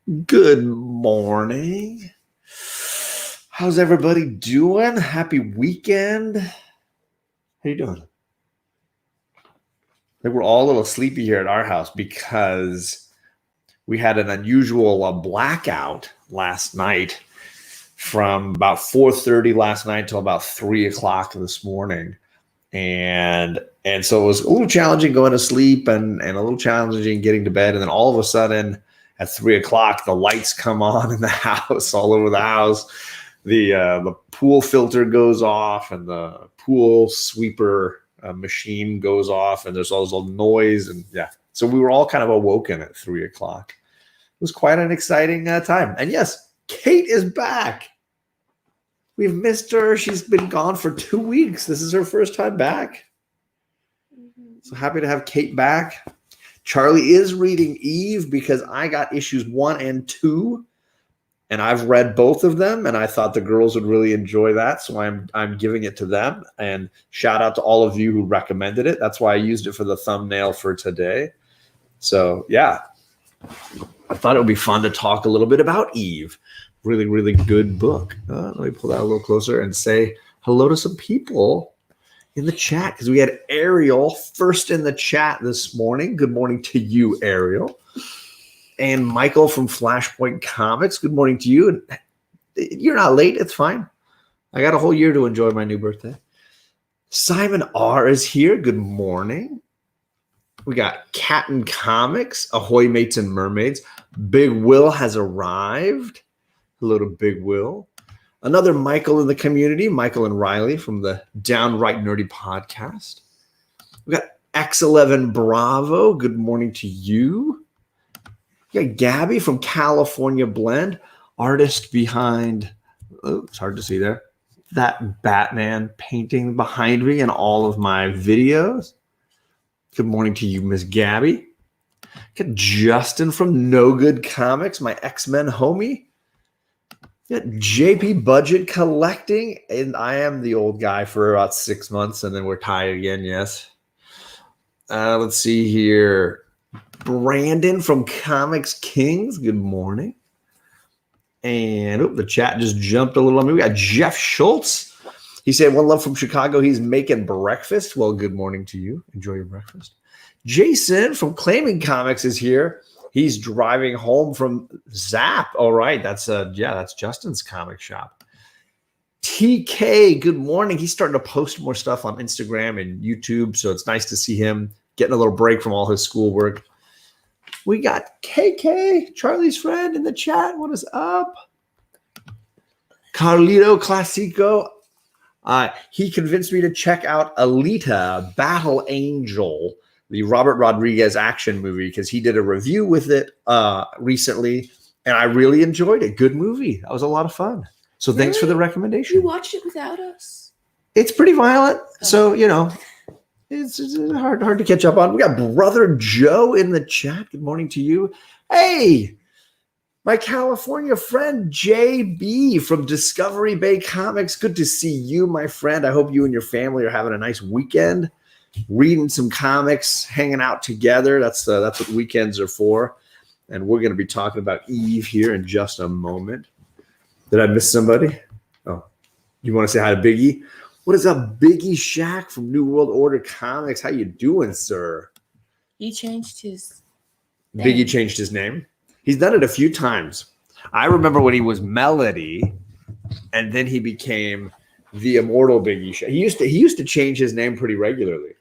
Good morning. How's everybody doing? Happy weekend. How you doing? I think we're all a little sleepy here at our house because we had an unusual blackout last night from about 4:30 last night till about 3 o'clock this morning. And so it was a little challenging going to sleep and a little challenging getting to bed. And then all of a sudden at 3 o'clock, the lights come on in the house, all over the house. The pool filter goes off and the pool sweeper machine goes off, and there's all this little noise. And yeah, so we were all kind of awoken at 3 o'clock. It was quite an exciting time. And yes, Kate is back. We've missed her. She's been gone for 2 weeks. This is her first time back. So happy to have Kate back. Charlie is reading Eve because I got issues 1 and 2, and I've read both of them, and I thought the girls would really enjoy that, so I'm giving it to them. And shout out to all of you who recommended it. That's why I used it for the thumbnail for today. So yeah, I thought it would be fun to talk a little bit about Eve. Really, really good book. Let me pull that a little closer and say hello to some people in the chat, because we had Ariel first in the chat this morning. Good morning to you, Ariel. And Michael from Flashpoint Comics. Good morning to you. And you're not late. It's fine. I got a whole year to enjoy my new birthday. Simon R is here. Good morning. We got Captain Comics, Ahoy Mates and Mermaids. Big Will has arrived. Hello to Big Will. Another Michael in the community, Michael and Riley from the Downright Nerdy podcast. We got X11 Bravo. Good morning to you. We got Gabby from California Blend, artist behind, it's hard to see there, that Batman painting behind me in all of my videos. Good morning to you, Miss Gabby. Got Justin from No Good Comics, my X-Men homie. Got JP Budget Collecting, and I am the old guy for about 6 months, and then we're tired again, yes. Let's see here. Brandon from Comics Kings, good morning. And the chat just jumped a little on me. We got Jeff Schultz. He said, one love from Chicago. He's making breakfast. Well, good morning to you. Enjoy your breakfast. Jason from Claiming Comics is here. He's driving home from Zap. All right, that's Justin's comic shop. TK, good morning. He's starting to post more stuff on Instagram and YouTube, so it's nice to see him getting a little break from all his schoolwork. We got KK, Charlie's friend, in the chat. What is up? Carlito Classico. He convinced me to check out Alita, Battle Angel, the Robert Rodriguez action movie, because he did a review with it recently, and I really enjoyed it. Good movie. That was a lot of fun. So really? Thanks for the recommendation. You watched it without us? It's pretty violent, so, it's hard to catch up on. We got Brother Joe in the chat. Good morning to you. Hey, my California friend JB from Discovery Bay Comics. Good to see you, my friend. I hope you and your family are having a nice weekend, reading some comics, hanging out together. That's what weekends are for. And we're going to be talking about Eve here in just a moment. Did I miss somebody? Oh, you want to say hi to Biggie? What is up, Biggie Shack from New World Order Comics? How you doing, sir? He changed his name. Biggie changed his name. He's done it a few times. I remember when he was Melody, and then he became the Immortal Biggie Shack. He used to change his name pretty regularly.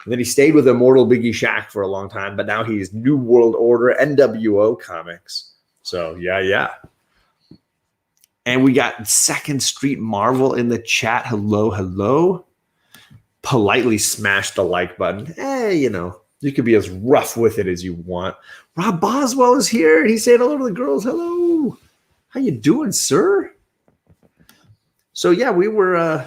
And then he stayed with Immortal Biggie Shack for a long time, but now he's New World Order, NWO Comics. So, yeah. And we got Second Street Marvel in the chat. Hello. Politely smash the like button. Hey, you can be as rough with it as you want. Rob Boswell is here. He's saying hello to the girls. Hello. How you doing, sir? So, yeah, we were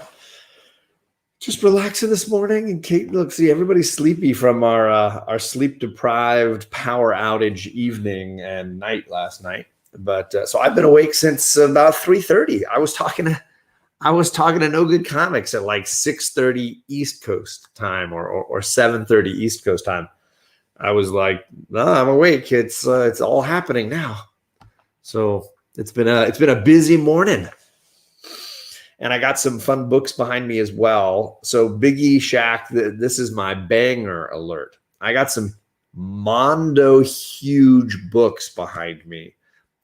just relaxing this morning. And Kate, look, see, everybody's sleepy from our sleep-deprived power outage evening and night last night. But so I've been awake since about 3:30. I was talking to No Good Comics at like 6:30 East Coast time or 7:30 East Coast time. I was like, no, I'm awake. It's all happening now. So it's been a busy morning. And I got some fun books behind me as well. So Biggie Shack, this is my banger alert. I got some Mondo huge books behind me.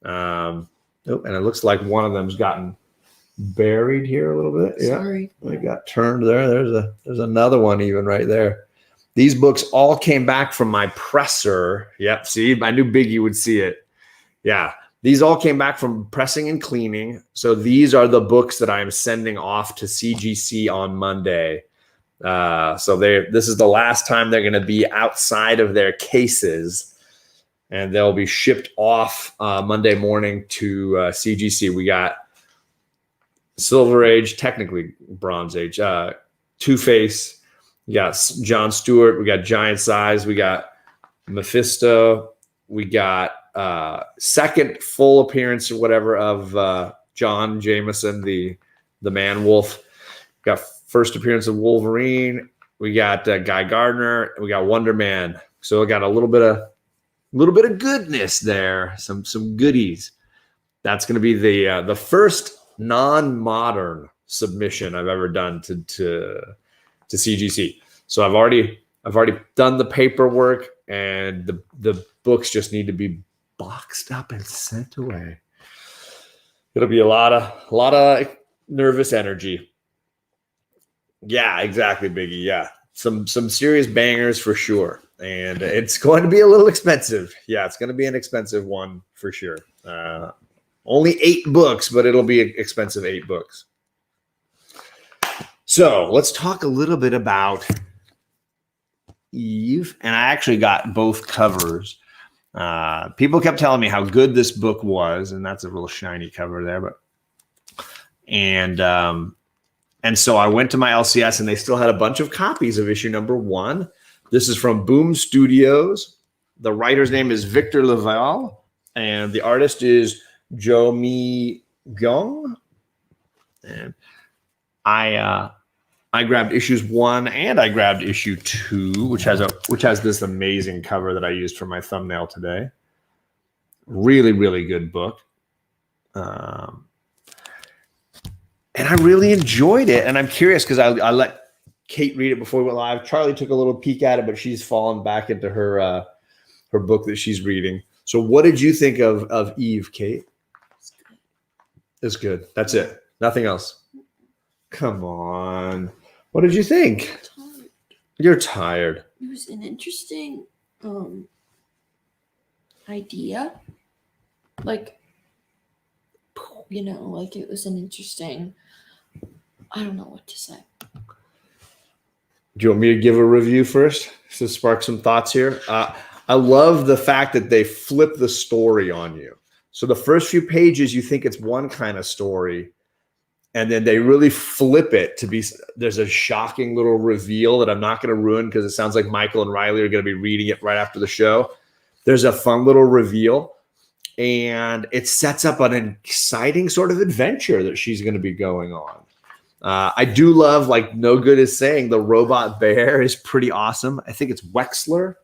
And it looks like one of them's gotten buried here a little bit. Yeah, Sorry. it got turned there. There's another one even right there. These books all came back from my presser. Yep, see, I knew Biggie would see it. Yeah. These all came back from pressing and cleaning. So these are the books that I'm sending off to CGC on Monday. So this is the last time they're going to be outside of their cases, and they'll be shipped off Monday morning to CGC. We got Silver Age, technically Bronze Age, Two-Face. We got John Stewart. We got Giant Size. We got Mephisto. We got second full appearance or whatever of John Jameson, the Man Wolf. We got first appearance of Wolverine. We got Guy Gardner. We got Wonder Man. So we got a little bit of goodness there. Some goodies. That's going to be the first non-modern submission I've ever done to CGC. So I've already done the paperwork, and the books just need to be boxed up and sent away. It'll be a lot of nervous energy. Yeah, exactly, Biggie. Yeah, some serious bangers for sure, and it's going to be a little expensive. Yeah, it's going to be an expensive one for sure. Only 8 books, but it'll be expensive 8 books. So let's talk a little bit about Eve, and I actually got both covers. People kept telling me how good this book was, and that's a real shiny cover there. And so I went to my LCS, and they still had a bunch of copies of issue number 1. This is from Boom Studios. The writer's name is Victor Laval, and the artist is Jo Mi Gyeong. And I grabbed issues 1 and I grabbed issue 2, which has this amazing cover that I used for my thumbnail today. Really, really good book. And I really enjoyed it. And I'm curious because I let Kate read it before we went live. Charlie took a little peek at it, but she's fallen back into her book that she's reading. So what did you think of Eve, Kate? It's good. That's it. Nothing else. Come on. What did you think? Tired. You're tired. It was an interesting idea. Like it was an interesting, I don't know what to say. Do you want me to give a review first to spark some thoughts here? I love the fact that they flip the story on you. So the first few pages, you think it's one kind of story, and then they really flip it to be, there's a shocking little reveal that I'm not going to ruin because it sounds like Michael and Riley are going to be reading it right after the show. There's a fun little reveal, and it sets up an exciting sort of adventure that she's going to be going on. I do love, like No Good is saying, the robot bear is pretty awesome. I think it's Wexler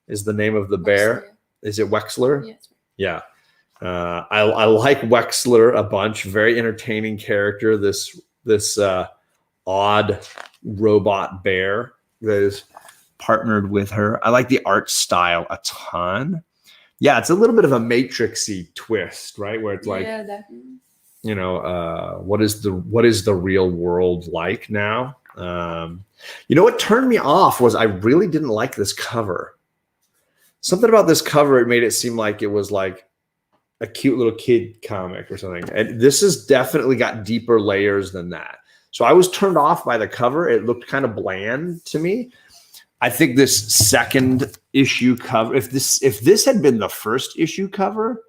is the name of the bear. Wexler. Is it Wexler? Yeah. Yeah. I like Wexler a bunch. Very entertaining character. This odd robot bear that is partnered with her. I like the art style a ton. Yeah, it's a little bit of a Matrixy twist, right? Where it's like, what is the real world like now? What turned me off was I really didn't like this cover. Something about this cover, it made it seem like it was like a cute little kid comic or something. And this has definitely got deeper layers than that. So I was turned off by the cover. It looked kind of bland to me. I think this second issue cover, if this had been the first issue cover,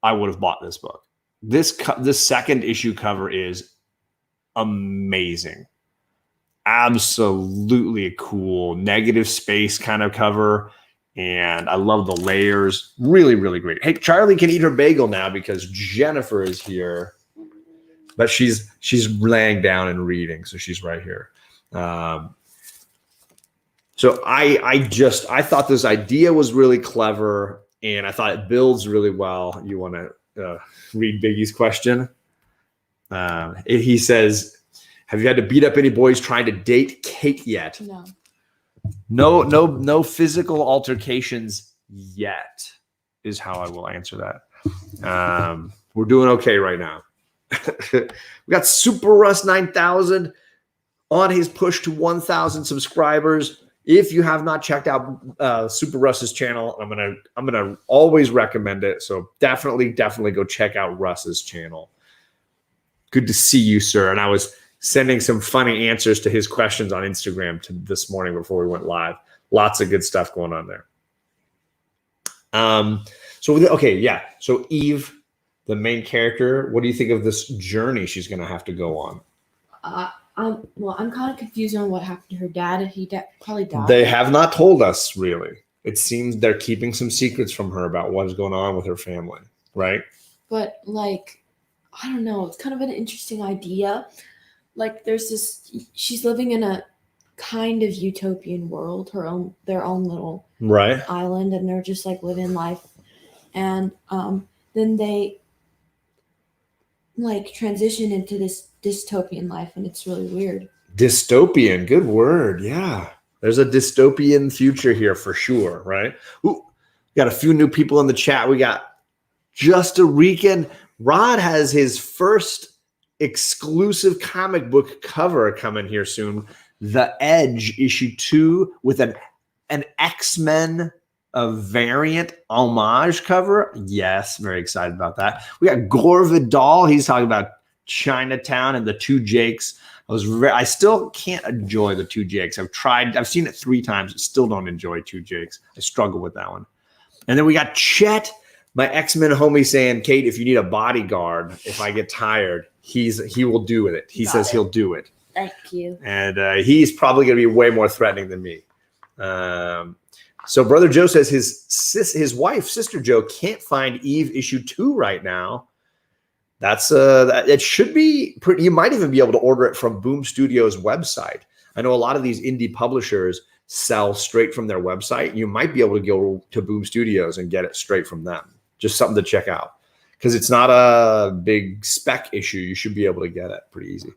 I would have bought this book. This second issue cover is amazing. Absolutely cool. Negative space kind of cover. And I love the layers. Really, really great. Hey, Charlie can eat her bagel now because Jennifer is here. But she's laying down and reading, so she's right here. So I thought this idea was really clever, and I thought it builds really well. You want to read Biggie's question? He says, "Have you had to beat up any boys trying to date Kate yet?" No. No physical altercations yet is how I will answer that. We're doing okay right now. We got Super Russ 9000 on his push to 1,000 subscribers. If you have not checked out Super Russ's channel, I'm gonna always recommend it. So definitely go check out Russ's channel. Good to see you, sir. And I was sending some funny answers to his questions on Instagram this morning before we went live. Lots of good stuff going on there. So Eve, the main character, what do you think of this journey she's going to have to go on? I'm kind of confused on what happened to her dad. He probably died. They have not told us, really. It seems they're keeping some secrets from her about what is going on with her family, right? But like, I don't know. It's kind of an interesting idea. Like, she's living in a kind of utopian world, their own little island, and they're just like living life. And then they like transition into this dystopian life, and it's really weird. Dystopian, good word. Yeah, there's a dystopian future here for sure, right? Ooh, we got a few new people in the chat. We got Just a Rican. Rod has his first exclusive comic book cover coming here soon. The Edge issue 2 with an X-Men variant homage cover. Yes, very excited about that. We got Gore Vidal. He's talking about Chinatown and the Two Jakes. I still can't enjoy the Two Jakes. I've seen it 3 times. Still don't enjoy Two Jakes. I struggle with that one. And then we got Chet, my X-Men homie, saying, "Kate, if you need a bodyguard, if I get tired, he will do it. He says he'll do it." Thank you. And he's probably going to be way more threatening than me. So Brother Joe says his wife, Sister Joe, can't find Eve issue 2 right now. It should be pretty. You might even be able to order it from Boom Studios' website. I know a lot of these indie publishers sell straight from their website. You might be able to go to Boom Studios and get it straight from them. Just something to check out, because it's not a big spec issue. You should be able to get it pretty easy.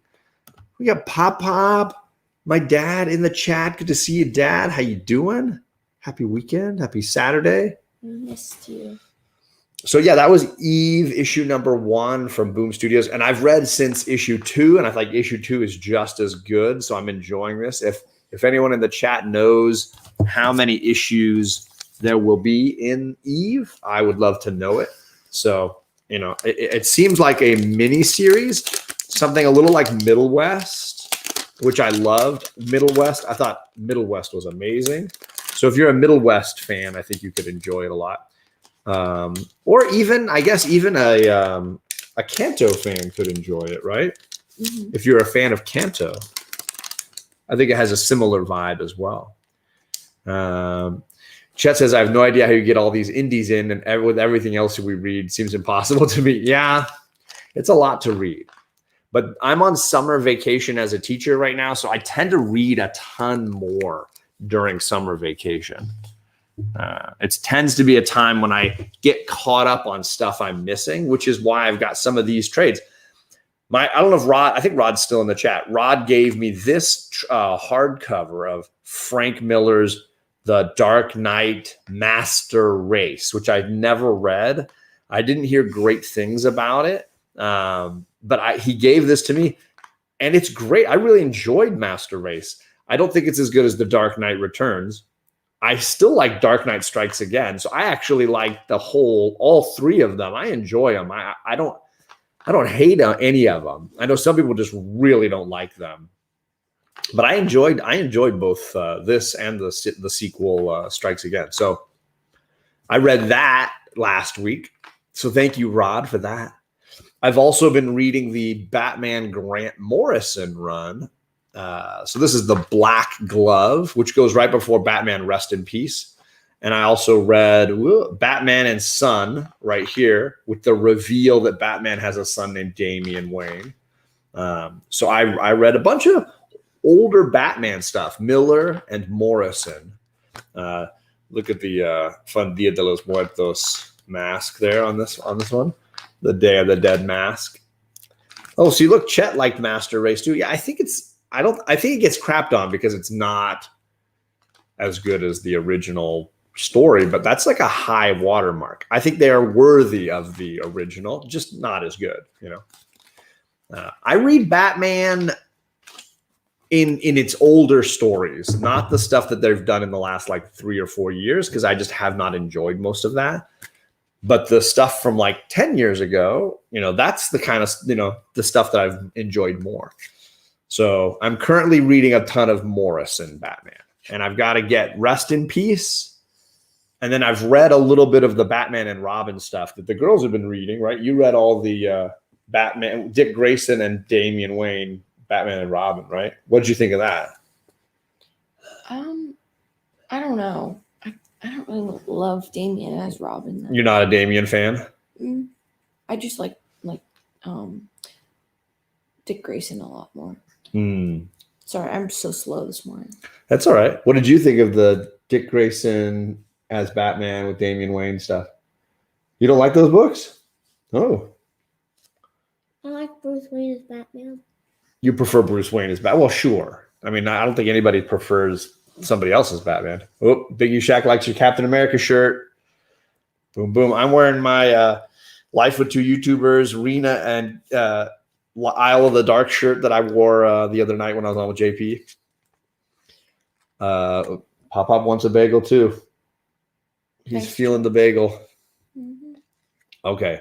We got Pop, my dad, in the chat. Good to see you, Dad. How you doing? Happy weekend. Happy Saturday. I missed you. So yeah, that was Eve issue number 1 from Boom Studios, and I've read since issue 2, and I think issue 2 is just as good. So I'm enjoying this. If anyone in the chat knows how many issues there will be in Eve, I would love to know it. So it seems like a mini series, something a little like Middle West, which I loved. Middle West, I thought Middle West was amazing. So if you're a Middle West fan, I think you could enjoy it a lot. Or even, I guess, even a Kanto fan could enjoy it, right? Mm-hmm. If you're a fan of Kanto, I think it has a similar vibe as well. Chet says, "I have no idea how you get all these indies in, and with everything else we read, seems impossible to me." Yeah, it's a lot to read. But I'm on summer vacation as a teacher right now, so I tend to read a ton more during summer vacation. It tends to be a time when I get caught up on stuff I'm missing, which is why I've got some of these trades. I don't know if I think Rod's still in the chat. Rod gave me this hardcover of Frank Miller's The Dark Knight Master Race, which I've never read. I didn't hear great things about it, but he gave this to me, and it's great. I really enjoyed Master Race. I don't think it's as good as The Dark Knight Returns. I still like Dark Knight Strikes Again, so I actually like all 3 of them. I enjoy them. I don't hate any of them. I know some people just really don't like them, but I enjoyed both this and the sequel Strikes Again. So I read that last week. So thank you, Rod, for that. I've also been reading the Batman Grant Morrison run. So this is the Black Glove, which goes right before Batman Rest in Peace. And I also read Batman and Son right here with the reveal that Batman has a son named Damian Wayne. So I read a bunch of older Batman stuff, Miller and Morrison. Look at the fun Dia de los Muertos mask there on this one. The Day of the Dead mask. Oh, so you look, Chet liked Master Race too. Yeah, I think it gets crapped on because it's not as good as the original story, but that's like a high watermark. I think they are worthy of the original, just not as good, you know. I read Batman in its older stories, not the stuff that they've done in the last like 3 or 4 years, because I just have not enjoyed most of that. But the stuff from like 10 years ago, you know, that's the kind of, you know, the stuff that I've enjoyed more. So I'm currently reading a ton of Morrison Batman, and I've got to get Rest in Peace. And then I've read a little bit of the Batman and Robin stuff that the girls have been reading, right? You read all the Batman, Dick Grayson and Damian Wayne, Batman and Robin, right? What did you think of that? I don't know. I don't really love Damian as Robin, though. You're not a Damian fan? I just like Dick Grayson a lot more. Sorry, I'm so slow this morning. That's all right. What did you think of the Dick Grayson as Batman with Damian Wayne stuff? You don't like those books? Oh. I like Bruce Wayne as Batman. You prefer Bruce Wayne as Batman? Well, sure. I mean, I don't think anybody prefers somebody else's Batman. Oh, Biggie Shack likes your Captain America shirt. Boom, boom. I'm wearing my Life with Two YouTubers, Rena and Isle of the Dark shirt that I wore the other night when I was on with JP. Pop wants a bagel too. He's Thanks. feeling the bagel. Mm-hmm. Okay.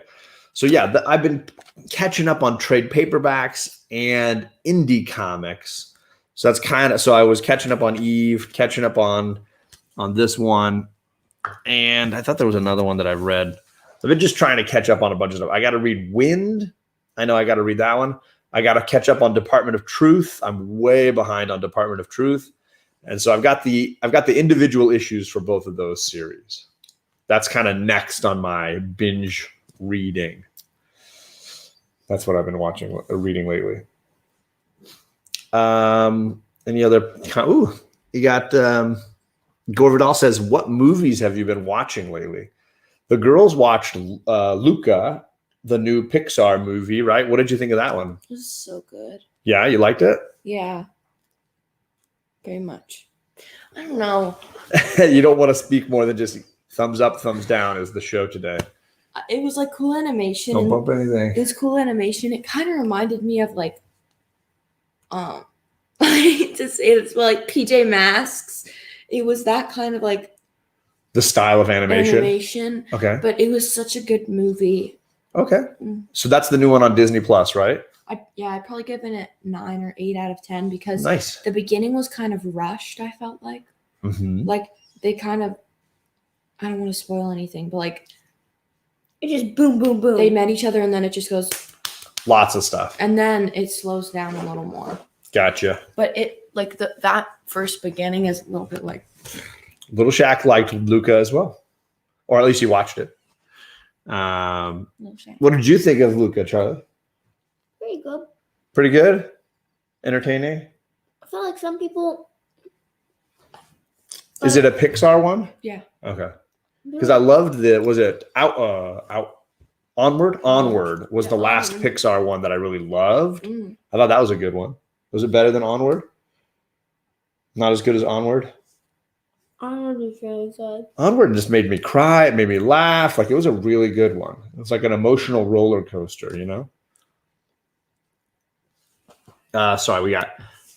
So yeah, I've been catching up on trade paperbacks and indie comics. So that's so I was catching up on Eve, catching up on this one. And I thought there was another one that I've read. I've been just trying to catch up on a bunch of stuff. I got to read Wind. I know I got to read that one. I got to catch up on Department of Truth. I'm way behind on Department of Truth. And so I've got the individual issues for both of those series. That's kind of next on my binge reading. That's what I've been reading lately. Any other? You got Gore Vidal says, "What movies have you been watching lately?" The girls watched Luca, the new Pixar movie, right? What did you think of that one? It was so good. Yeah, you liked it? Yeah. Very much. I don't know. You don't want to speak more than just thumbs up, thumbs down is the show today. It was like cool animation. Don't bump anything. It was cool animation. It kind of reminded me of like, I hate to say this, but like PJ Masks. It was that kind of like The style of animation. Okay. But it was such a good movie. Okay. So that's the new one on Disney Plus, right? I'd probably given it 9 or 8 out of 10 because Nice. the beginning was kind of rushed, I felt like. Mm-hmm. Like they kind of, I don't want to spoil anything, but like It just boom, boom, boom. they met each other and then it just goes, Lots of stuff. and then it slows down a little more. Gotcha. But it like that first beginning is a little bit like. Little Shaq liked Luca as well, or at least he watched it. No shame. What did you think of Luca, Charlie? Pretty good. Pretty good? Entertaining? I feel like some people. Is it a Pixar one? Yeah. Okay. Because I loved Onward? Onward was Yeah, the last Onward. Pixar one that I really loved. I thought that was a good one. Was it better than Onward? Not as good as Onward? Onward was really good. Onward just made me cry. It made me laugh. Like, it was a really good one. It's like an emotional roller coaster, you know? Sorry, we got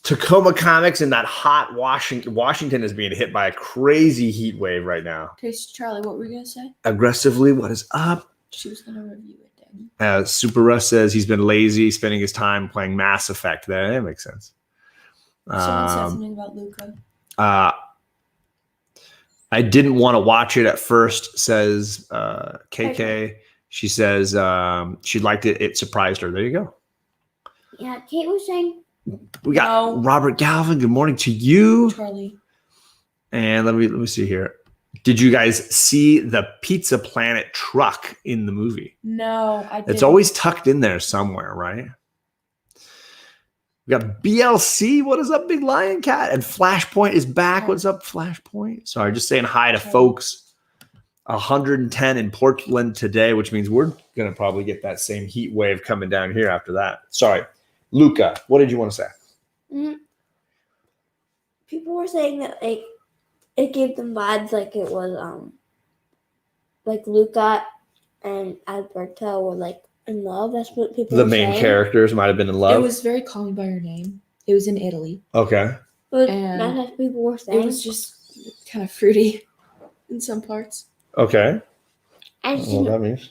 Tacoma Comics in that hot Washington. Washington is being hit by a crazy heat wave right now. Okay, so Charlie, what were you gonna say? Aggressively, what is up? She was gonna review it, Danny. Super Russ says he's been lazy, spending his time playing Mass Effect. That makes sense. Someone said something about Luca. I didn't want to watch it at first, says KK. She says she liked it. It surprised her. There you go. Yeah, Kate was saying. We got Robert Galvin. Good morning to you. Charlie. And let me see here. Did you guys see the Pizza Planet truck in the movie? No, I didn't. It's always tucked in there somewhere, right? We got BLC. What is up, Big Lion Cat? And Flashpoint is back. What's up, Flashpoint? Sorry, just saying hi to folks. 110 in Portland today, which means we're going to probably get that same heat wave coming down here after that. Sorry. Luca, what did you want to say? People were saying that like it gave them vibes like it was like Luca and Alberto were like in love. That's what people The were main saying. characters might have been in love. It was very Call Me by Your Name. It was in Italy. Okay. But And that's what people were saying. It was just kind of fruity in some parts. Okay. I just Well, didn't- that means.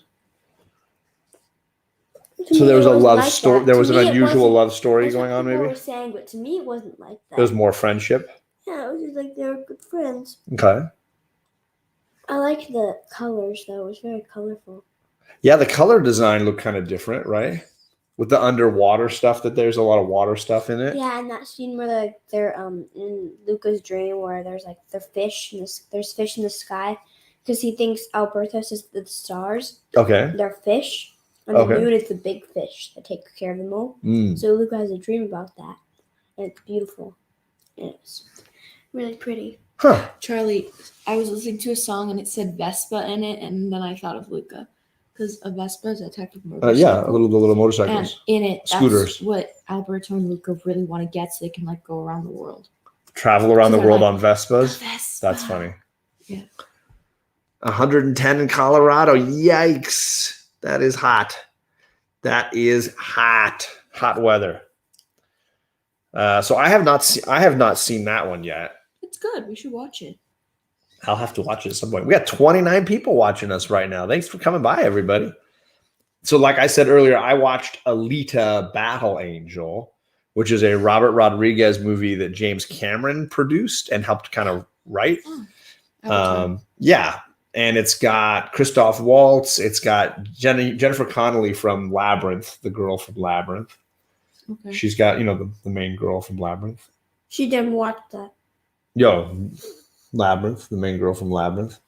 to So me, there was it a wasn't love like story. that. There To was an me, it unusual wasn't- love story that's going what on, people maybe? were saying, but to me, it wasn't like that. It was more friendship. Yeah, it was just like they were good friends. Okay. I liked the colors though; it was very colorful. Yeah, the color design looked kind of different, right? With the underwater stuff, that there's a lot of water stuff in it. Yeah, and that scene where they're in Luca's dream, where there's like the fish, and there's fish in the sky, because he thinks Alberto says the stars, Okay. they're fish, and Okay. the moon is the big fish that take care of them all. Mm. So Luca has a dream about that, and it's beautiful, and it's really pretty. Huh. Charlie, I was listening to a song and it said Vespa in it, and then I thought of Luca. Because a Vespa is a type of motorcycle. Yeah, the little And motorcycles. in it, that's Scooters. what Alberto and Luca really want to get so they can like go around the world. Travel around the So they're world like, on Vespas. Vespa. That's funny. Yeah. 110 in Colorado. Yikes. That is hot. That is hot. Hot weather. So I have not seen that one yet. It's good. We should watch it. I'll have to watch it at some point. We got 29 people watching us right now. Thanks for coming by, everybody. So like I said earlier, I watched Alita Battle Angel, which is a Robert Rodriguez movie that James Cameron produced and helped kind of write. Avatar. Yeah. And it's got Christoph Waltz. It's got Jennifer Connelly from Labyrinth, the girl from Labyrinth. Okay. She's got, the main girl from Labyrinth. She didn't watch that. Labyrinth, the main girl from Labyrinth.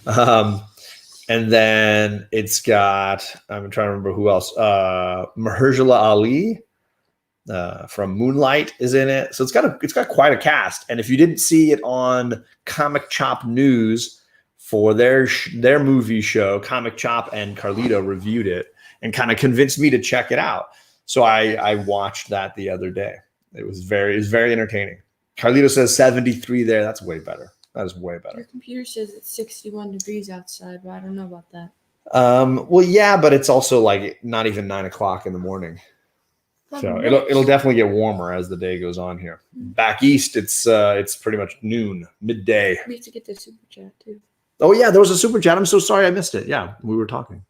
And then it's got, I'm trying to remember who else. Mahershala Ali from Moonlight is in it. So it's got quite a cast. And if you didn't see it on Comic Chop News for their movie show, Comic Chop and Carlito reviewed it and kind of convinced me to check it out. So I watched that the other day. It was very entertaining. Carlito says 73 there. That's way better. That is way better. Your computer says it's 61 degrees outside, but I don't know about that. Well, yeah, but it's also like not even 9 o'clock in the morning. So it'll definitely get warmer as the day goes on here. Back east, it's pretty much noon, midday. We have to get the super chat too. Oh yeah, there was a super chat. I'm so sorry I missed it. Yeah, we were talking.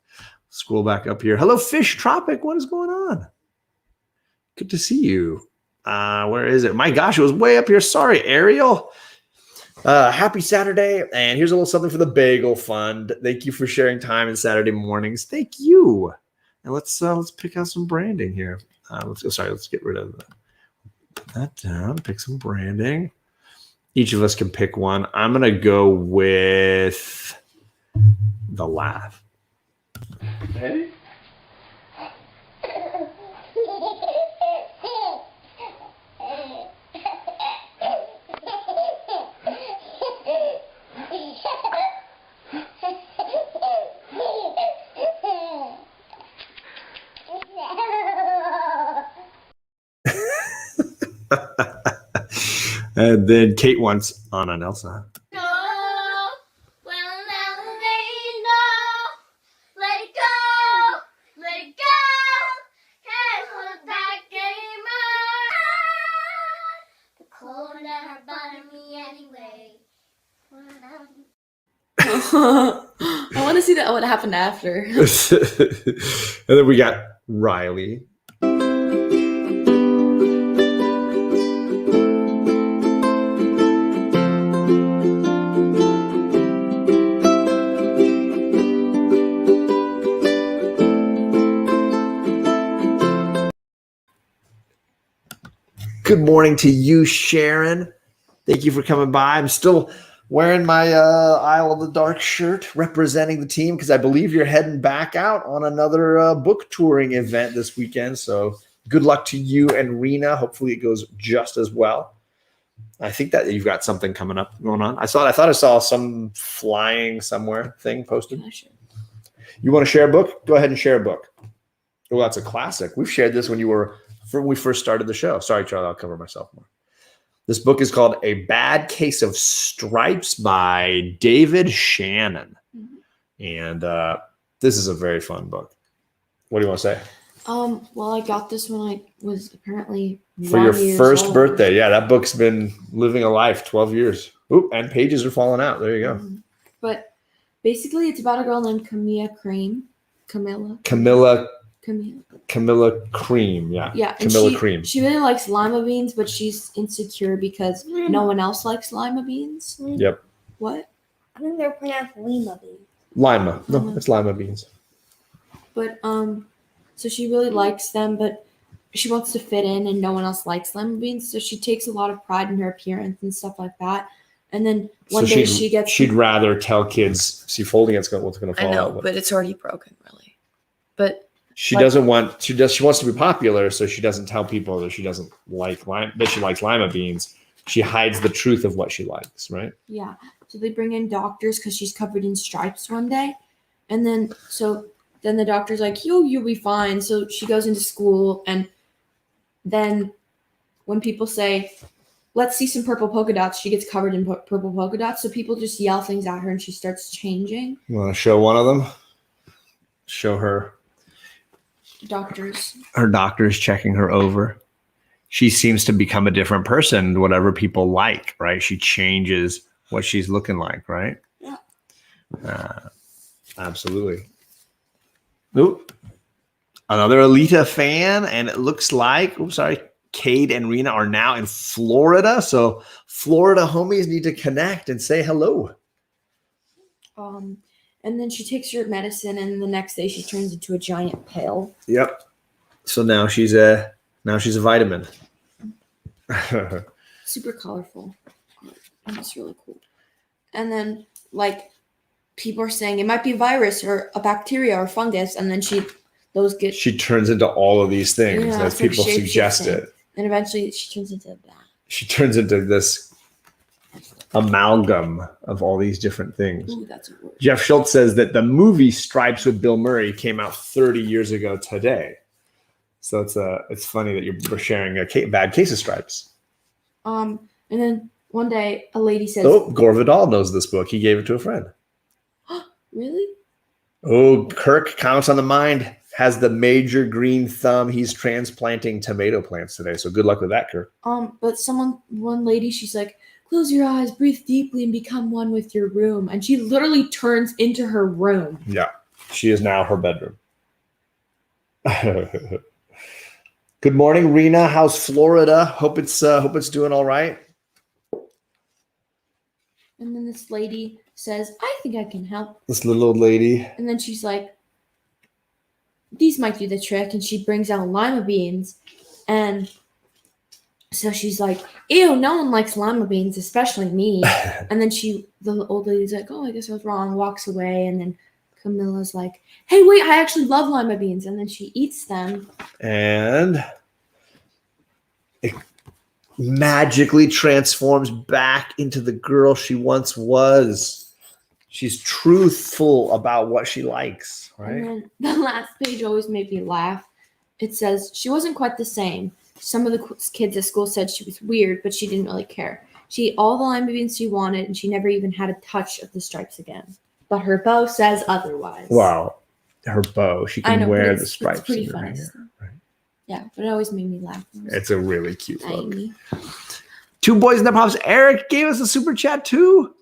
Scroll back up here. Hello, Fish Tropic. What is going on? Good to see you. Where is it? My gosh, it was way up here. Sorry, Ariel. Happy Saturday. And here's a little something for the Bagel Fund. Thank you for sharing time on Saturday mornings. Thank you. And let's pick out some branding here. Let's get rid of that. Put that down. Pick some branding. Each of us can pick one. I'm going to go with the laugh. Ready? And then Kate wants Anna Nelson. No, well, now they know. Let it go, let it go. Can't hold back anymore. The cold never bothered me anyway. I want to see what happened after. And then we got Riley. Good morning to you, Sharon. Thank you for coming by. I'm still wearing my Isle of the Dark shirt representing the team because I believe you're heading back out on another book touring event this weekend. So good luck to you and Rena. Hopefully it goes just as well. I think that you've got something coming up going on. I thought I saw some flying somewhere thing posted. Yeah, sure. You want to share a book? Go ahead and share a book. Oh, that's a classic. We've shared this when we first started the show. Sorry, Charlie, I'll cover myself more. This book is called A Bad Case of Stripes by David Shannon. Mm-hmm. And this is a very fun book. What do you want to say? Well, I got this when I was apparently For your 1 years first old. birthday. Yeah, that book's been living a life, 12 years. Oop, and pages are falling out. There you go. Mhm. But basically, it's about a girl named Camilla Cream. Camilla Cream. Yeah. Yeah. And Camilla Cream. She really likes lima beans, but she's insecure because no one else likes lima beans. Yep. What? I think they're pronounced lima beans. Lima. No, Lima. it's lima beans. But so she really likes them, but she wants to fit in, and no one else likes lima beans. So she takes a lot of pride in her appearance and stuff like that. And then one day she'd rather tell kids, see, folding it's what's going to fall I know, out. but it's already broken, really. But She wants to be popular, so she doesn't tell people that she doesn't like that she likes lima beans. She hides the truth of what she likes, right? yeah, so they bring in doctors because she's covered in stripes one day, and then the doctor's like, you'll be fine. So she goes into school, and then when people say, let's see some purple polka dots, she gets covered in purple polka dots. So people just yell things at her, and she starts changing. You want to show one of them? Show her. Doctors. Her doctor's checking her over. She seems to become a different person, whatever people like, right? She changes what she's looking like, right? Yeah. Absolutely. Oop. Another Alita fan, and it looks like, Cade and Rena are now in Florida. So Florida homies need to connect and say hello. And then she takes her medicine, and the next day she turns into a giant pill. Yep. So now she's a vitamin. Super colorful. And it's really cool. And then people are saying it might be a virus or a bacteria or fungus, and then she turns into all of these things as it's like people suggest shape-shifting. it. And eventually she turns into that. She turns into this amalgam of all these different things. Ooh, that's a word. Jeff Schultz says that the movie Stripes with Bill Murray came out 30 years ago today. So it's funny that you're sharing a bad case of stripes. And then one day a lady says, Oh, Gore Vidal knows this book. He gave it to a friend. really? Oh, Kirk counts on the mind. Has the major green thumb. He's transplanting tomato plants today. So good luck with that, Kirk. But one lady, she's like, close your eyes, breathe deeply, and become one with your room. And she literally turns into her room. Yeah, she is now her bedroom. Good morning, Rena. How's Florida? Hope it's doing all right. And then this lady says, I think I can help. This little old lady. And then she's like, these might do the trick. And she brings out lima beans. And so she's like, ew, no one likes lima beans, especially me. And then the old lady's like, oh, I guess I was wrong, walks away. And then Camilla's like, hey, wait, I actually love lima beans. And then she eats them. And it magically transforms back into the girl she once was. She's truthful about what she likes, right? And then the last page always made me laugh. It says, she wasn't quite the same. Some of the kids at school said she was weird, but she didn't really care. She ate all the lima beans she wanted, and she never even had a touch of the stripes again. But her bow says otherwise. Wow. Her bow. She I can know, wear but the it's stripes pretty in her funny. hair. Right. Yeah, but it always made me laugh. It's a really cute book. Tiny. Two Boys in the Pops. Eric gave us a super chat too.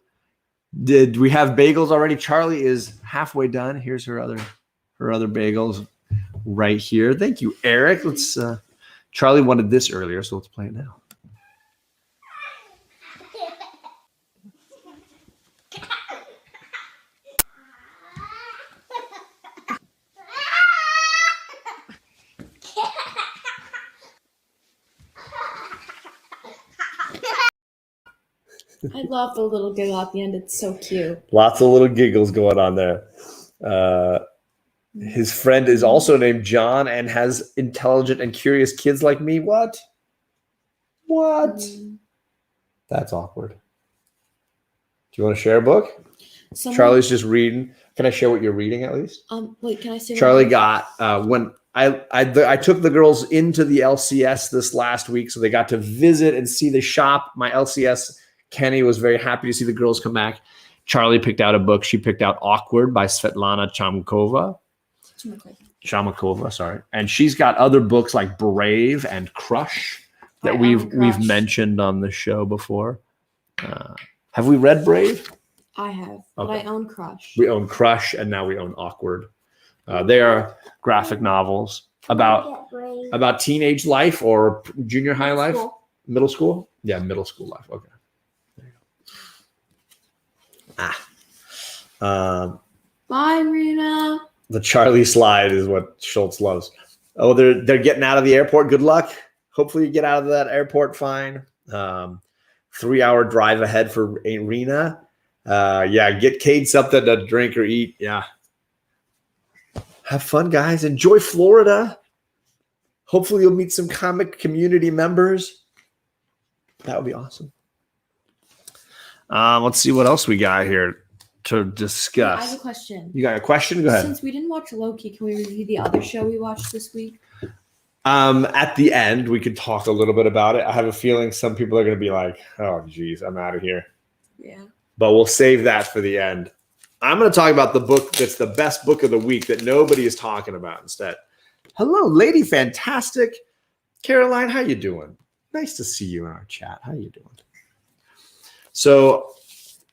Did we have bagels already? Charlie is halfway done. Here's her other bagels right here. Thank you, Eric. Let's Charlie wanted this earlier, so let's play it now. I love the little giggle at the end. It's so cute. Lots of little giggles going on there. His friend is also named John and has intelligent and curious kids like me. What? Mm. That's awkward. Do you want to share a book? Someone- Charlie's just reading. Can I share what you're reading at least? Wait, can I say? Charlie one? got when I took the girls into the LCS this last week, so they got to visit and see the shop. My LCS Kenny was very happy to see the girls come back. Charlie picked out a book. She picked out Awkward by Svetlana Chamakova, sorry. And she's got other books like Brave and Crush that I we've own Crush. mentioned on the show before. Have we read Brave? I have, but Okay. I own Crush. We own Crush, and now we own Awkward. They are graphic novels about teenage life or junior high life, School. middle school. Yeah, middle school life. Okay. There you go. Bye, Rena. The Charlie slide is what Schultz loves. Oh, they're getting out of the airport. Good luck. Hopefully you get out of that airport fine. 3-hour drive ahead for Rena. Yeah, get Cade something to drink or eat. Yeah. Have fun, guys. Enjoy Florida. Hopefully you'll meet some comic community members. That would be awesome. Let's see what else we got here to I have a discuss. question. You got a question? Go ahead. Since we didn't watch Loki, can we review the other show we watched this week? At the end, we could talk a little bit about it. I have a feeling some people are going to be like, oh, geez, I'm out of here. Yeah. But we'll save that for the end. I'm going to talk about the book that's the best book of the week that nobody is talking about instead. Hello, Lady Fantastic. Caroline, how you doing? Nice to see you in our chat. How you doing? So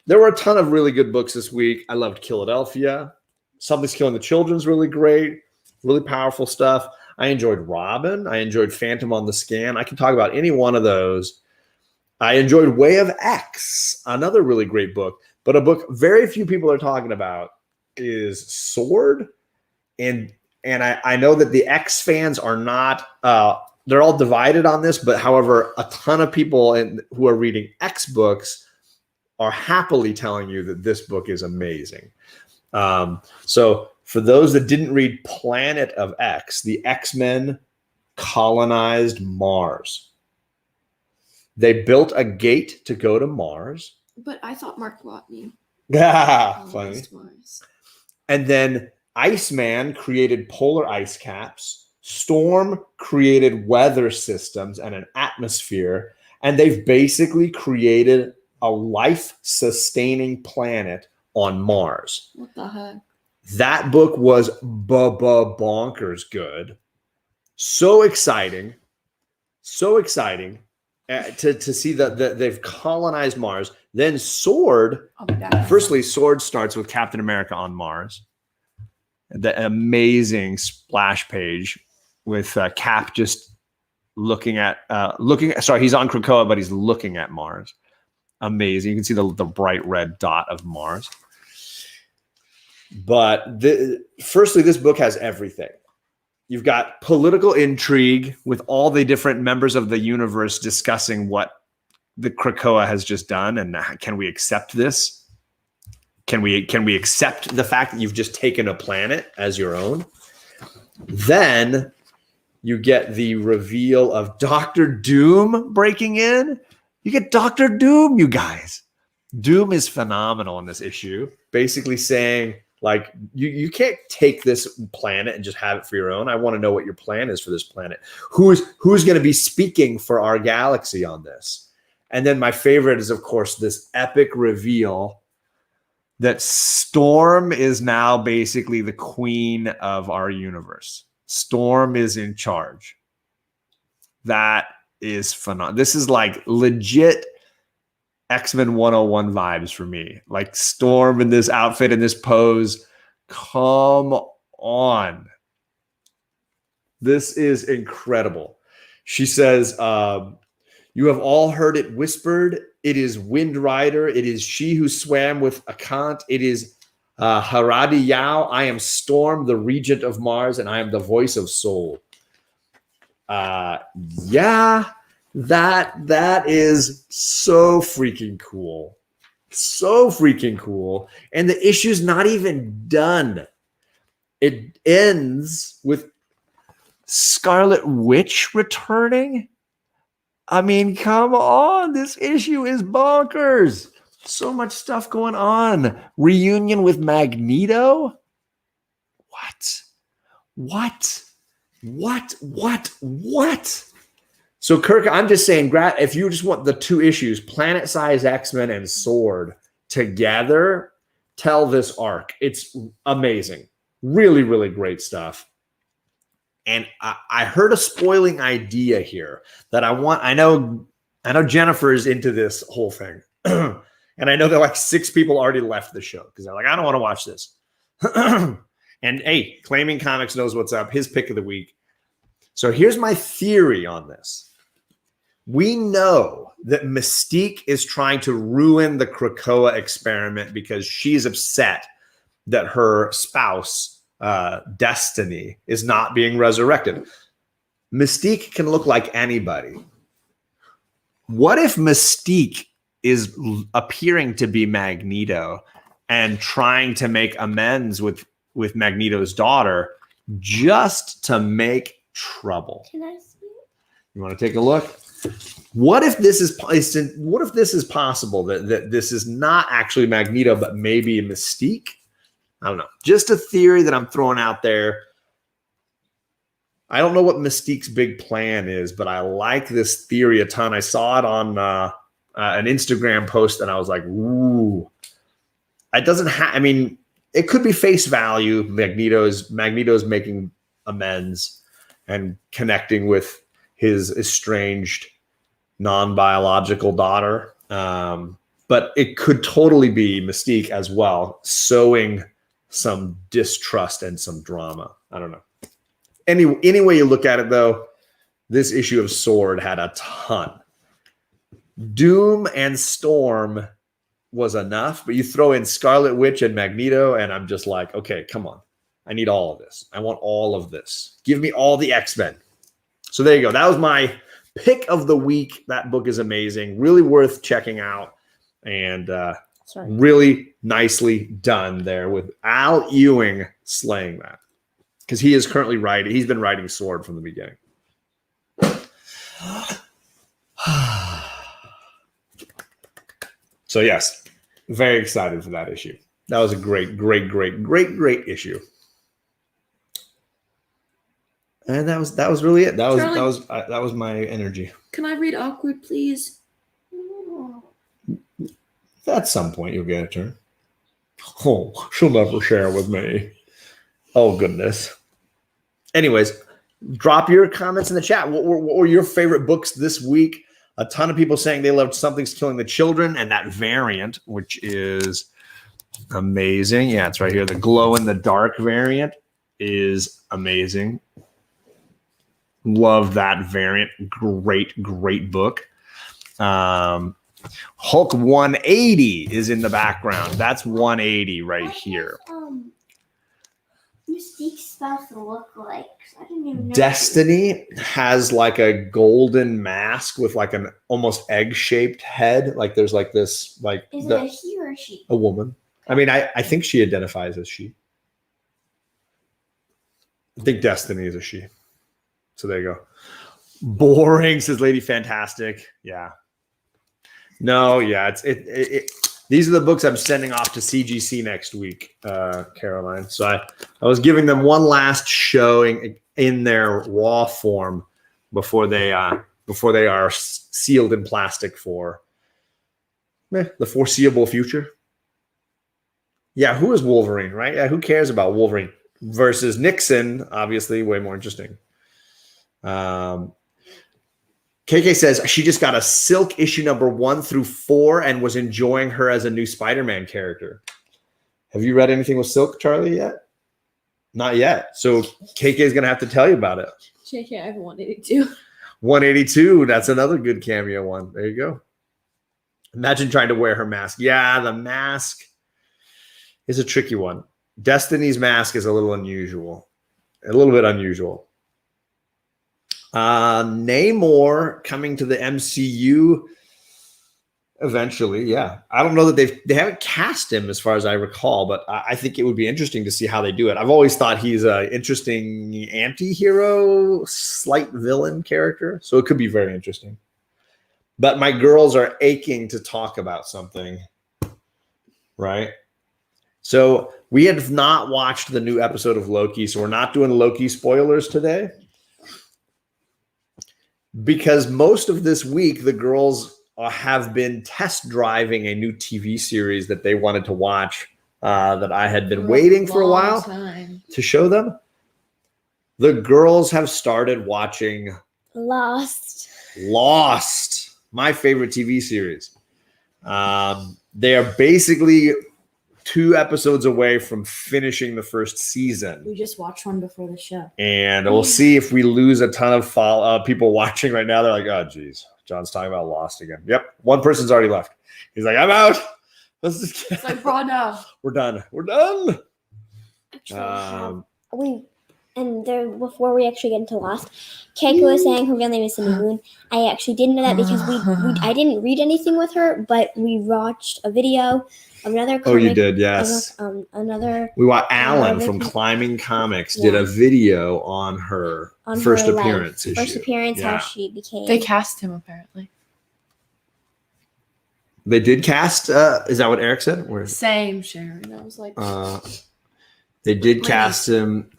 there were a ton of really good books this week. I loved Philadelphia. Something's Killing the Children's really great. Really powerful stuff. I enjoyed Robin. I enjoyed Phantom on the Scan. I can talk about any one of those. I enjoyed Way of X, another really great book. But a book very few people are talking about is Sword. And I know that the X fans are not, they're all divided on this. But however, a ton of people who are reading X books are happily telling you that this book is amazing. So for those that didn't read Planet of X, the X-Men colonized Mars. They built a gate to go to Mars. But I thought Mark Watney. Funny. colonized Mars. And then Iceman created polar ice caps. Storm created weather systems and an atmosphere. And they've basically created a life-sustaining planet on Mars. What the heck? That book was bonkers good. So exciting. So exciting to see that they've colonized Mars. Then Sword. I'll be back. Firstly, Sword starts with Captain America on Mars. The amazing splash page with Cap just looking at. Sorry, he's on Krakoa, but he's looking at Mars. Amazing. You can see the bright red dot of Mars. But firstly, this book has everything. You've got political intrigue with all the different members of the universe discussing what the Krakoa has just done, and can we accept this? Can we accept the fact that you've just taken a planet as your own? Then you get the reveal of Doctor Doom breaking in. You get Doctor Doom, you guys. Doom is phenomenal in this issue, basically saying, like, you can't take this planet and just have it for your own. I want to know what your plan is for this planet. Who's going to be speaking for our galaxy on this? And then my favorite is, of course, this epic reveal that Storm is now basically the queen of our universe. Storm is in charge. That is phenomenal. This is like legit X-Men 101 vibes for me. Like Storm in this outfit, in this pose. Come on. This is incredible. She says, you have all heard it whispered. It is Wind Rider. It is she who swam with Akant. It is Haradi Yao. I am Storm, the regent of Mars, and I am the voice of Soul. Yeah. That is so freaking cool. So freaking cool. And the issue's not even done. it ends with Scarlet Witch returning. I mean, come on. This issue is bonkers. So much stuff going on. Reunion with Magneto. What? So, Kirk, I'm just saying, if you just want the two issues, Planet Size X-Men and Sword together, tell this arc. It's amazing. Really, really great stuff. And I heard a spoiling idea here that I know Jennifer is into this whole thing. And I know that like 6 people already left the show because they're like, I don't want to watch this. And hey, Claiming Comics knows what's up. His pick of the week. So here's my theory on this. We know that Mystique is trying to ruin the Krakoa experiment because she's upset that her spouse, Destiny, is not being resurrected. Mystique can look like anybody. What if Mystique is appearing to be Magneto and trying to make amends with Magneto's daughter just to make trouble? Can I see it? You want to take a look? What if this is possible that this is not actually Magneto, but maybe Mystique? I don't know. Just a theory that I'm throwing out there. I don't know what Mystique's big plan is, but I like this theory a ton. I saw it on an Instagram post, and I was like, "Ooh!" It doesn't have. I mean, it could be face value. Magneto's making amends and connecting with his estranged non-biological daughter. But it could totally be Mystique as well, sowing some distrust and some drama. I don't know. Any way you look at it, though, this issue of Sword had a ton. Doom and Storm was enough, but you throw in Scarlet Witch and Magneto, and I'm just like, okay, come on. I need all of this. I want all of this. Give me all the X-Men. So there you go. That was my pick of the week. That book is amazing. Really worth checking out. And really nicely done there with Al Ewing slaying that. Because he is currently writing. He's been writing Sword from the beginning. So yes, very excited for that issue. That was a great issue. And that was really it. That was my energy. Can I read Awkward, please? At some point, you'll get a turn. Oh, she'll never share with me. Oh, goodness. Anyways, drop your comments in the chat. What were your favorite books this week? A ton of people saying they loved Something's Killing the Children and that variant, which is amazing. Yeah, it's right here. The glow-in-the-dark variant is amazing. Love that variant. Great book. Hulk 180 is in the background. That's 180 right here. Mystique stuff look like? I didn't even know. Destiny has like a golden mask with like an almost egg-shaped head. Like there's like this, like is it a he or a she? A woman. I mean, I think she identifies as she. I think Destiny is a she. So there you go. Boring, says Lady Fantastic. Yeah. No, yeah, these are the books I'm sending off to CGC next week, Caroline. So I was giving them one last showing in their raw form before they are sealed in plastic for the foreseeable future. Yeah, who is Wolverine, right? Yeah, who cares about Wolverine versus Nixon? Obviously, way more interesting. KK says she just got a Silk issue number 1 through 4 and was enjoying her as a new Spider-Man character. Have you read anything with Silk, Charlie, yet? Not yet. So KK is going to have to tell you about it. JK, I have 182. 182. That's another good cameo one. There you go. Imagine trying to wear her mask. Yeah, the mask is a tricky one. Destiny's mask is a little unusual. A little bit unusual. Namor coming to the MCU. Eventually, yeah. I don't know that they haven't cast him as far as I recall, but I think it would be interesting to see how they do it. I've always thought he's an interesting anti-hero, slight villain character, so it could be very interesting. But my girls are aching to talk about something, right? So we have not watched the new episode of Loki, so we're not doing Loki spoilers today. Because most of this week, the girls have been test driving a new TV series that they wanted to watch that I had been waiting for a while to show them. The girls have started watching Lost, my favorite TV series. They are basically 2 episodes away from finishing the first season. We just watched one before the show. And we'll see if we lose a ton of people watching right now. They're like, oh, geez, John's talking about Lost again. Yep. One person's already left. He's like, I'm out. Let's just It's like, bro, no. We're done. We're done. actually, before we actually get into Lost, Keiko was saying her real name is Cindy Moon. I actually didn't know that because I didn't read anything with her, but we watched a video of another comic. Oh, you did, yes. Another We watched Alan from Climbing Comics did a video on her first her appearance life. First issue. appearance, Yeah. how she became. They cast him apparently. They did cast. Is that what Eric said? Where? Same, Sharon. I was like, They did cast him.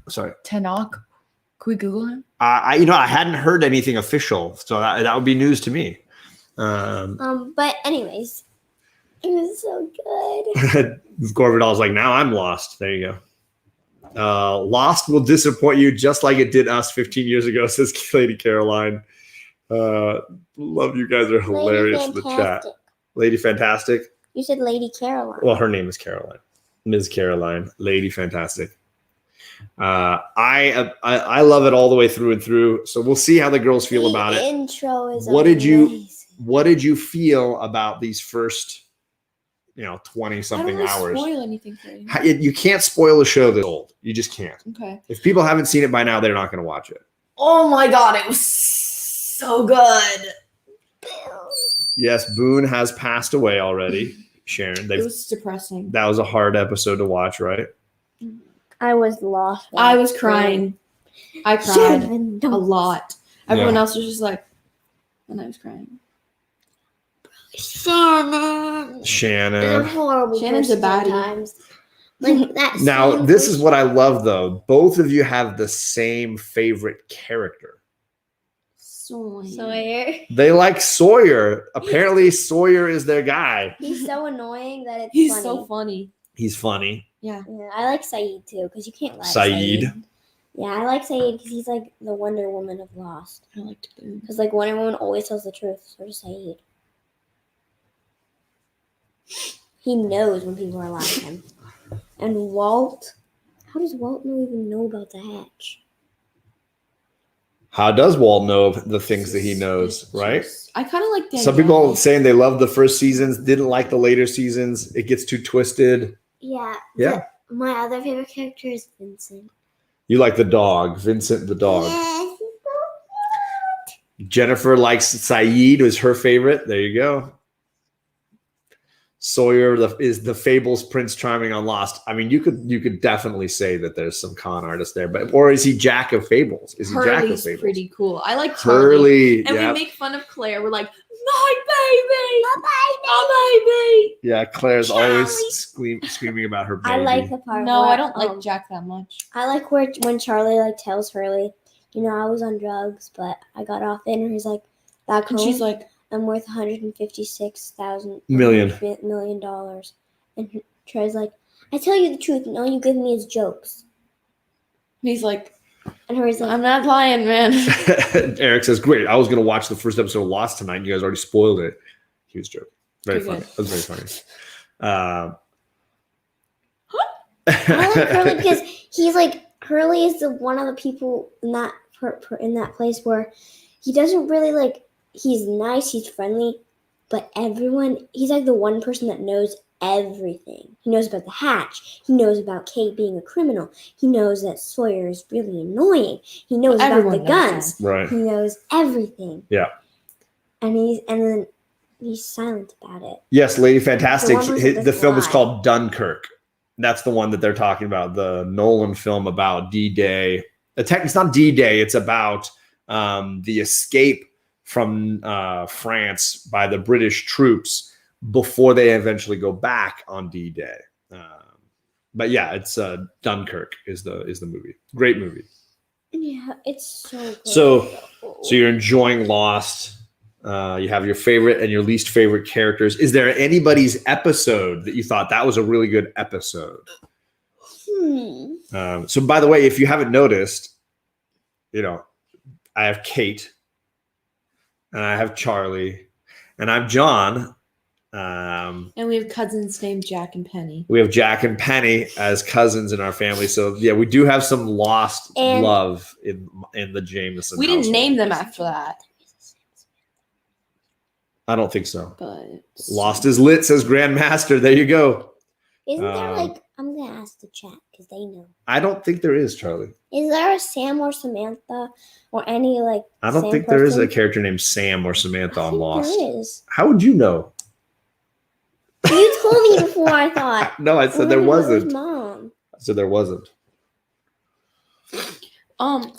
Sorry. Tanakh. Can we Google him? I hadn't heard anything official, so that would be news to me. But anyways, it was so good. Gorvidal's like, now I'm lost. There you go. Lost will disappoint you just like it did us 15 years ago, says Lady Caroline. Love you guys are hilarious in the chat. Lady Fantastic. You said Lady Caroline. Well, her name is Caroline. Ms. Caroline. Lady Fantastic. I love it all the way through and through. So we'll see how the girls feel about it. Intro is What amazing. What did you feel about these first, 20 I don't something want to hours? spoil anything for you. You can't spoil a show that's old. You just can't. Okay. If people haven't seen it by now, they're not going to watch it. Oh my god, it was so good. Yes, Boone has passed away already. Sharon, It was depressing. that was a hard episode to watch, right? I was lost. I was crying. I cried a lot. Everyone Yeah. else was just like, and I was crying. Shannon. Shannon. Horrible. Shannon's a person baddie. sometimes. Like that. Now, same this is person- what I love, though. Both of you have the same favorite character. Sawyer. They like Sawyer. Apparently, Sawyer is their guy. He's so annoying that it's He's funny. so funny. He's funny. Yeah. Yeah, I like Saeed too because you can't lie. to Saeed. Yeah, I like Saeed because he's like the Wonder Woman of Lost. I liked Boone. Because like Wonder Woman always tells the truth. So does Saeed. He knows when people are lying to him. And Walt, how does Walt even know about the hatch? How does Walt know the things that he knows, right? I kind of like Danielle. Some people saying they love the first seasons, didn't like the later seasons. It gets too twisted. Yeah. Yeah. but my other favorite character is Vincent. You like the dog, Vincent the dog. Yes, he's so Jennifer likes Saeed, was her favorite. There you go. Sawyer is the Fables Prince Charming on Lost. I mean, you could definitely say that there's some con artist there, but or is he Jack of Fables? Is he Jack of Hurley's Fables? pretty cool. I like Charlie. Hurley, And yeah, we make fun of Claire. We're like, my baby, my baby. yeah. Claire's Charlie. always screaming about her baby. I like the part. No, where, I don't like Jack that much. I like when Charlie like tells Hurley, I was on drugs, but I got off it, and he's like, back And home, she's like, I'm worth $156,000 million dollars, and Trey's like, I tell you the truth, and all you give me is jokes. and he's like, And Hurley's like, I'm not lying, man. Eric says, "Great, I was going to watch the first episode of Lost tonight. And you guys already spoiled it." He was joking. Very Okay, funny. good. That was very funny. I like Hurley because he's like Hurley is the one of the people in that in that place where he doesn't really like. He's nice, he's friendly, but he's like the one person that knows everything. He knows about the hatch. He knows about Kate being a criminal. He knows that Sawyer is really annoying. He knows Everyone about the knows guns. Right. He knows everything. Yeah. And then he's silent about it. Yes, Lady Fantastic. The one with The the film is fly. called Dunkirk. That's the one that they're talking about. The Nolan film about D-Day. It's not D-Day. It's about the escape from France by the British troops before they eventually go back on D-Day. But yeah, it's Dunkirk is the movie. Great movie. Yeah, it's so good. So you're enjoying Lost. You have your favorite and your least favorite characters. Is there anybody's episode that you thought that was a really good episode? So by the way, if you haven't noticed, I have Kate and I have Charlie and I have John. And we have cousins named Jack and Penny. We have Jack and Penny as cousins in our family. So yeah, we do have some Lost And- love in the Jameson. We didn't household. name them after that, I don't think so. but Lost is lit, says Grandmaster. There you go. Isn't there Um, like, I'm going to ask the chat because they know. I don't think there is, Charlie. Is there a Sam or Samantha or any like I don't Sam think there is a person? character named Sam or Samantha I on think Lost. There is. How would you know? You told me before, I thought. No, I said there Maybe it was wasn't. Mom. I said there wasn't.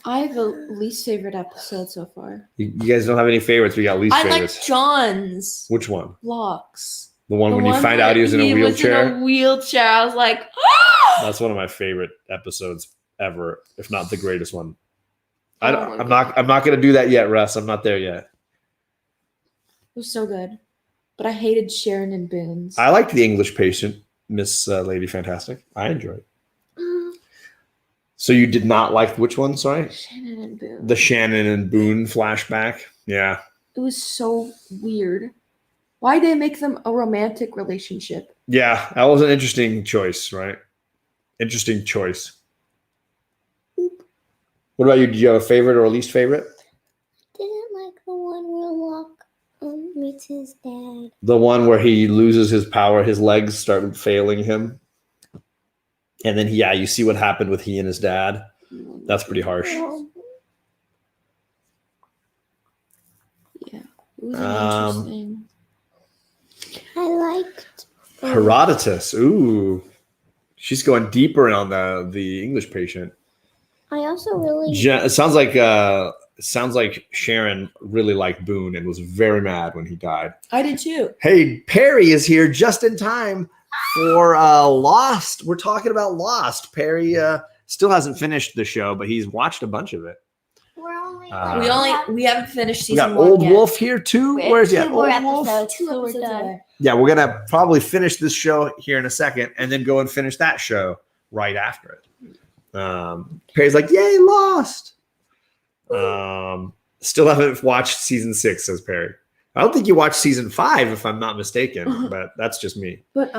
I have the least favorite episode so far. You guys don't have any favorites. We got least I like favorites. John's Which one? vlogs. The one The when you one find where out he was in a wheelchair? Was in a wheelchair. I was like, That's one of my favorite episodes ever, if not the greatest one. Oh my I'm God. not going to do that yet, Russ. I'm not there yet. It was so good. But I hated Sharon and Boone's. I liked the English Patient, Miss Lady Fantastic. I enjoyed it. So you did not like which one? Sorry, Shannon and Boone. the Shannon and Boone flashback. Yeah, It was so weird. Why'd they make them a romantic relationship? yeah, that was an interesting choice, right? Interesting choice. What about you? Did you have a favorite or a least favorite? Didn't like the one where Locke meets his dad. The one where he loses his power, his legs start failing him, and then you see what happened with he and his dad. That's pretty harsh. Yeah. It was interesting. I liked. Herodotus. Ooh, she's going deeper on the English Patient. I also really. It sounds like Sharon really liked Boone and was very mad when he died. I did too. Hey, Perry is here just in time for Lost. We're talking about Lost. Perry still hasn't finished the show, but he's watched a bunch of it. We're only. We haven't finished We season got one Old yet. Wolf here too. We have Where's he at? two more Old Wolf? episodes. Two So we're episodes done. away. Yeah, we're gonna probably finish this show here in a second, and then go and finish that show right after it. Perry's like, "Yay, Lost!" Still haven't watched season 6, says Perry. I don't think you watched season 5, if I'm not mistaken, but that's just me. But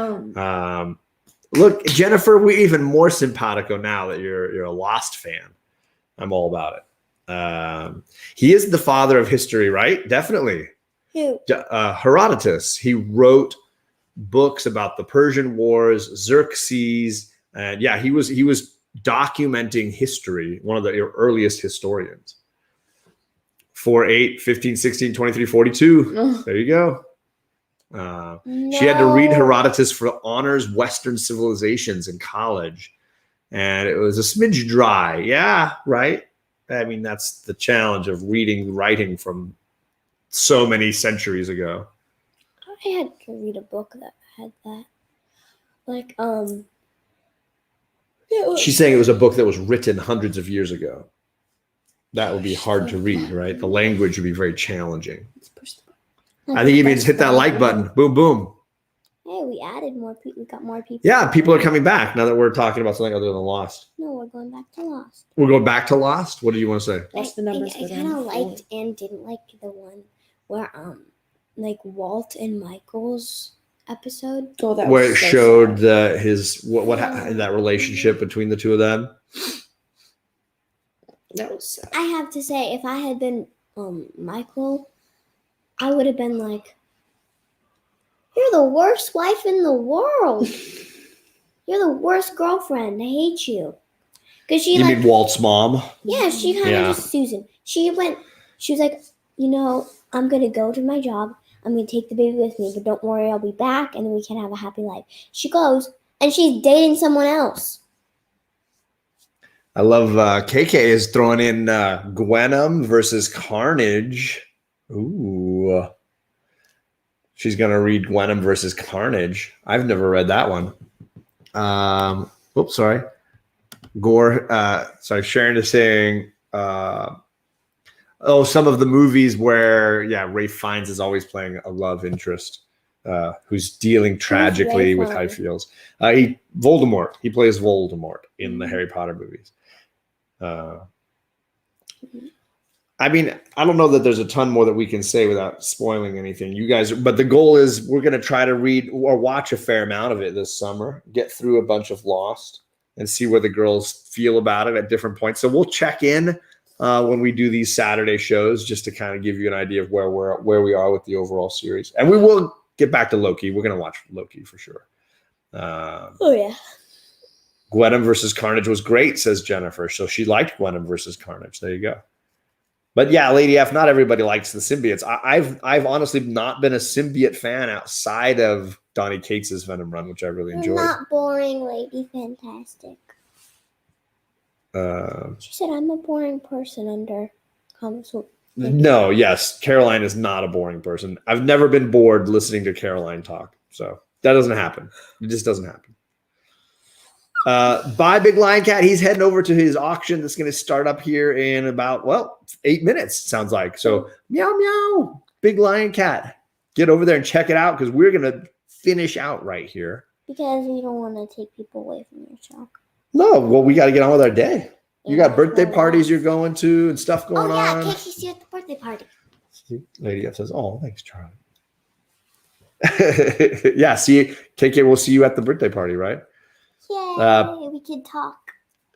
Look, Jennifer, we're even more simpatico now that you're a Lost fan. I'm all about it. He is the father of history, right? Definitely. Who? Herodotus. He wrote books about the Persian Wars, Xerxes, and yeah, he was documenting history. One of the earliest historians. 4, 8, 15, 16, 23, 42. There you go. She had to read No. Herodotus for honors Western civilizations in college, and it was a smidge dry. Yeah, right. I mean, that's the challenge of writing from so many centuries ago. I had to read a book that had that. Like, She's saying it was a book that was written hundreds of years ago. That would be hard to read, right? The language would be very challenging. I think he means hit that like button. Boom, boom. Hey, we added more people. We got more people. Yeah, people are coming back now that we're talking about something other than Lost. No, we're going back to Lost. We're going back to Lost. What do you want to say? That's the numbers. I kind of liked and didn't like the one where like Walt and Michael's episode. Oh, that Where was it so showed sad. that relationship between the two of them. That was sad. I have to say, if I had been Michael, I would have been like, "You're the worst wife in the world. You're the worst girlfriend. I hate you." Because she You like, mean Walt's mom? yeah, she kind of Yeah. just Susan. She was like, I'm gonna go to my job. I'm going to take the baby with me, but don't worry, I'll be back, and then we can have a happy life. She goes, and she's dating someone else. I love KK is throwing in Gwenom versus Carnage. Ooh. She's going to read Gwenom versus Carnage. I've never read that one. Oops, sorry. Sharon is saying, some of the movies where, Ralph Fiennes is always playing a love interest who's dealing tragically with how he feels. Voldemort. He plays Voldemort in the Harry Potter movies. I mean, I don't know that there's a ton more that we can say without spoiling anything. You guys, but the goal is we're going to try to read or watch a fair amount of it this summer, get through a bunch of Lost, and see where the girls feel about it at different points. So we'll check in when we do these Saturday shows just to kind of give you an idea of where we are with the overall series. And we will get back to Loki. We're going to watch Loki for sure. Oh, yeah. Gwenom versus Carnage was great, says Jennifer. So she liked Gwenom versus Carnage. There you go. But yeah, Lady F, not everybody likes the symbiotes. I've honestly not been a symbiote fan outside of Donny Cates' Venom run, which I really enjoyed. You're not boring, Lady Fantastic. She said I'm a boring person under comics. No, yes, Caroline is not a boring person. I've never been bored listening to Caroline talk. So that doesn't happen. It just doesn't happen. Bye, Big Lion Cat. He's heading over to his auction that's going to start up here in about, 8 minutes, sounds like. So, meow, meow, Big Lion Cat. Get over there and check it out because we're going to finish out right here. Because we don't want to take people away from your shop. No, well, we got to get on with our day. You got birthday parties you're going to and stuff going on. Oh, yeah, KK, see you at the birthday party. Lady F says, oh, thanks, Charlie. Yeah, see, KK, we'll see you at the birthday party, right? Yay, we can talk.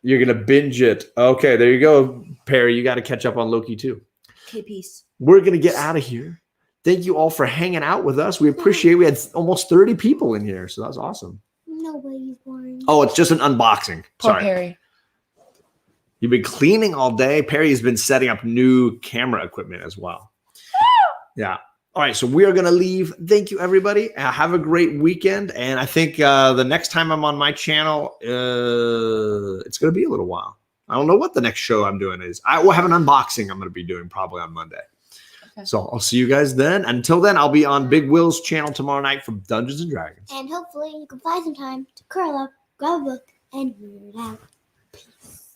You're going to binge it. Okay, there you go, Perry. You got to catch up on Loki, too. Okay, peace. We're going to get out of here. Thank you all for hanging out with us. We appreciate it. We had almost 30 people in here, so that's awesome. Nobody's boring. Oh, it's just an unboxing. Poor Sorry. Perry. You've been cleaning all day. Perry's been setting up new camera equipment as well. Yeah. All right, so we are going to leave. Thank you, everybody. Have a great weekend. And I think the next time I'm on my channel, it's going to be a little while. I don't know what the next show I'm doing is. I will have an unboxing I'm going to be doing probably on Monday. Okay. So I'll see you guys then. Until then, I'll be on Big Will's channel tomorrow night for Dungeons & Dragons. And hopefully you can find some time to curl up, grab a book, and read it out. Peace.